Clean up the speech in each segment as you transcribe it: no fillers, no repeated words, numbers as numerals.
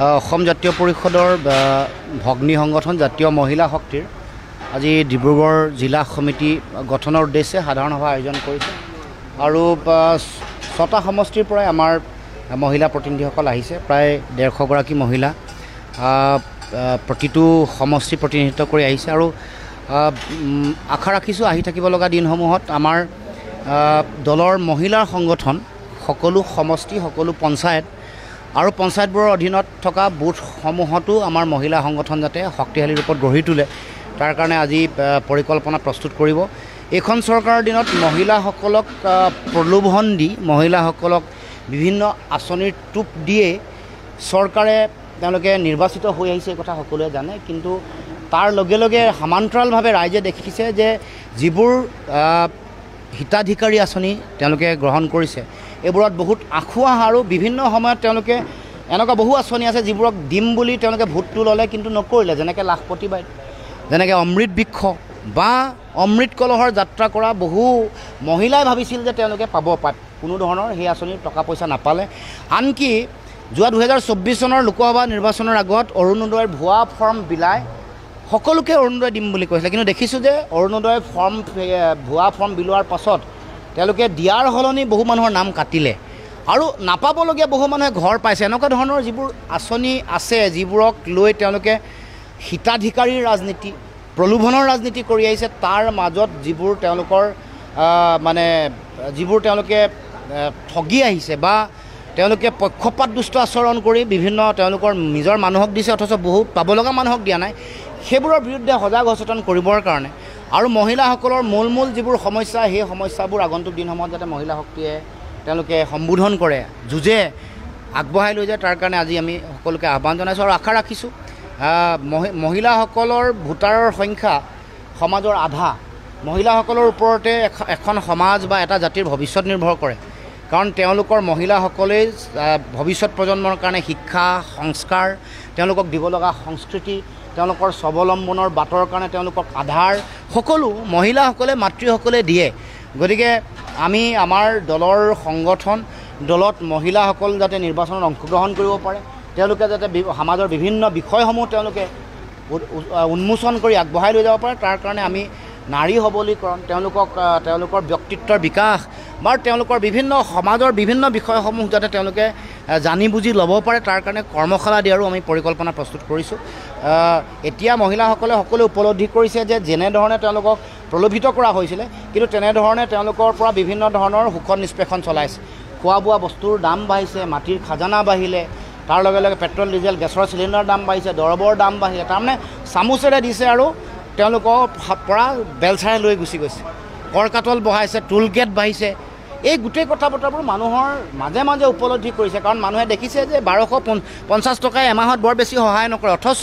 অসম জাতীয় পৰিষদৰ ভগ্নী সংগঠন জাতীয় মহিলা শক্তিৰ আজি ডিব্ৰুগড় জিলা সমিতি গঠনৰ উদ্দেশ্যে সাধাৰণ সভা আয়োজন কৰিছে আৰু ৬টা সমষ্টিৰ পৰা আমাৰ মহিলা প্ৰতিনিধিসকল আহিছে প্ৰায় ১৫০ গৰাকী মহিলা প্ৰতিটো সমষ্টি প্ৰতিনিধিত্ব কৰি আহিছে আৰু আশা ৰাখিছোঁ আহি থাকিব লগা দিনসমূহত আমাৰ দলৰ মহিলাৰ সংগঠন সকলো সমষ্টি সকলো পঞ্চায়ত আৰু পঞ্চায়তবোৰৰ অধীনত থকা বুথসমূহতো আমাৰ মহিলা সংগঠন যাতে শক্তিশালী ৰূপত গঢ়ি তোলে তাৰ কাৰণে আজি পৰিকল্পনা প্ৰস্তুত কৰিব। এইখন চৰকাৰৰ দিনত মহিলাসকলক প্ৰলোভন দি মহিলাসকলক বিভিন্ন আঁচনিৰ টোপ দিয়ে চৰকাৰে তেওঁলোকে নিৰ্বাচিত হৈ আহিছে এই কথা সকলোৱে জানে, কিন্তু তাৰ লগে লগে সমান্তৰালভাৱে ৰাইজে দেখিছে যে যিবোৰ হিতাধিকাৰী আঁচনি তেওঁলোকে গ্ৰহণ কৰিছে এইবোৰত বহুত আঁখুৱা আৰু বিভিন্ন সময়ত তেওঁলোকে এনেকুৱা বহু আঁচনি আছে যিবোৰক দিম বুলি তেওঁলোকে ভোটটো ল'লে কিন্তু নকৰিলে, যেনেকৈ লাখপতি বাইদেউ, যেনেকৈ অমৃত বৃক্ষ বা অমৃত কলহৰ যাত্ৰা কৰা বহু মহিলাই ভাবিছিল যে তেওঁলোকে পাব কোনো ধৰণৰ সেই আঁচনিৰ টকা পইচা নাপালে। আনকি যোৱা 2024 চনৰ লোকসভা নিৰ্বাচনৰ আগত অৰুণোদয়ৰ ভুৱা ফৰ্ম বিলাই সকলোকে অৰুণোদয় দিম বুলি কৈছিলে, কিন্তু দেখিছোঁ যে অৰুণোদয় ভুৱা ফৰ্ম বিলোৱাৰ পাছত তেওঁলোকে দিয়াৰ সলনি বহু মানুহৰ নাম কাটিলে আৰু নাপাবলগীয়া বহু মানুহে ঘৰ পাইছে। এনেকুৱা ধৰণৰ যিবোৰ আঁচনি আছে যিবোৰক লৈ তেওঁলোকে হিতাধিকাৰীৰ ৰাজনীতি প্ৰলোভনৰ ৰাজনীতি কৰি আহিছে, তাৰ মাজত যিবোৰ তেওঁলোকৰ যিবোৰ তেওঁলোকে ঠগি আহিছে বা তেওঁলোকে পক্ষপাত দুষ্ট আচৰণ কৰি বিভিন্ন তেওঁলোকৰ নিজৰ মানুহক দিছে অথচ বহুত পাব লগা মানুহক দিয়া নাই, সেইবোৰৰ বিৰুদ্ধে সজাগ সচেতন কৰিবৰ কাৰণে আৰু মহিলাসকলৰ মূল যিবোৰ সমস্যা সেই সমস্যাবোৰ আগন্তুক দিনসমূহত যাতে মহিলা শক্তিয়ে তেওঁলোকে সম্বোধন কৰে যুঁজে আগবঢ়াই লৈ যায় তাৰ কাৰণে আজি আমি সকলোকে আহ্বান জনাইছোঁ আৰু আশা ৰাখিছোঁ মহিলাসকলৰ ভোটাৰৰ সংখ্যা সমাজৰ আধা, মহিলাসকলৰ ওপৰতে এখন সমাজ বা এটা জাতিৰ ভৱিষ্যত নিৰ্ভৰ কৰে, কাৰণ তেওঁলোকৰ মহিলাসকলেই ভৱিষ্যত প্ৰজন্মৰ কাৰণে শিক্ষা সংস্কাৰ তেওঁলোকক দিব লগা সংস্কৃতি তেওঁলোকৰ স্বাৱলম্বনৰ বাটৰ কাৰণে তেওঁলোকক আধাৰ সকলো মহিলাসকলে মাতৃসকলে দিয়ে। গতিকে আমি আমাৰ দলৰ সংগঠন দলত মহিলাসকল যাতে নিৰ্বাচনত অংশগ্ৰহণ কৰিব পাৰে, তেওঁলোকে যাতে সমাজৰ বিভিন্ন বিষয়সমূহ তেওঁলোকে উন্মোচন কৰি আগবঢ়াই লৈ যাব পাৰে, তাৰ কাৰণে আমি নাৰী সবলীকৰণ তেওঁলোকৰ ব্যক্তিত্বৰ বিকাশ বা তেওঁলোকৰ বিভিন্ন সমাজৰ বিভিন্ন বিষয়সমূহ যাতে তেওঁলোকে জানি বুজি ল'ব পাৰে তাৰ কাৰণে কৰ্মশালা দিয়াৰো আমি পৰিকল্পনা প্ৰস্তুত কৰিছোঁ। এতিয়া মহিলাসকলে সকলোৱে উপলব্ধি কৰিছে যে যেনেধৰণে তেওঁলোকক প্ৰলোভিত কৰা হৈছিলে কিন্তু তেনেধৰণে তেওঁলোকৰ পৰা বিভিন্ন ধৰণৰ শোষণ নিষ্পেষণ চলাইছে। খোৱা বোৱা বস্তুৰ দাম বাঢ়িছে, মাটিৰ খাজানা বাঢ়িলে, তাৰ লগে লগে পেট্ৰল ডিজেল গেছৰ চিলিণ্ডাৰৰ দাম বাঢ়িছে, দৰৱৰ দাম বাঢ়িলে, তাৰমানে চামুচেৰে দিছে আৰু তেওঁলোকৰ পৰা বেলচাৰে লৈ গুচি গৈছে, কৰ কাটল বঢ়াইছে, টোল গেট বাঢ়িছে। এই গোটেই কথা বতৰাবোৰ মানুহৰ মাজে মাজে উপলব্ধি কৰিছে, কাৰণ মানুহে দেখিছে যে ১২৫০ টকাই এমাহত বৰ বেছি সহায় নকৰে, অথচ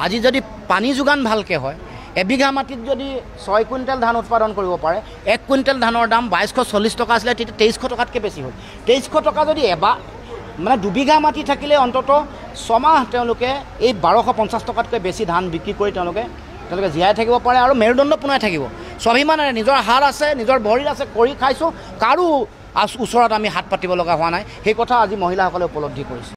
আজি যদি পানী যোগান ভালকৈ হয় এবিঘা মাটিত যদি ৬ কুইণ্টেল ধান উৎপাদন কৰিব পাৰে, ১ কুইণ্টেল ধানৰ দাম ২২৪০ টকা আছিলে, তেতিয়া ২৩০০ টকাতকৈ বেছি হ'ল। ২৩০০ টকা যদি দুবিঘা মাটি থাকিলে অন্ততঃ ৬ মাহ তেওঁলোকে এই ১২৫০ টকাতকৈ বেছি ধান বিক্ৰী কৰি তেওঁলোকে জীয়াই থাকিব পাৰে আৰু মেৰুদণ্ড পোনাই থাকিব। স্বাভিমানেৰে নিজৰ হাল আছে, নিজৰ ভৰিত আছে, কৰি খাইছোঁ, কাৰো ওচৰত আমি হাত পাতিব লগা হোৱা নাই, সেই কথা আজি মহিলাসকলে উপলব্ধি কৰিছে।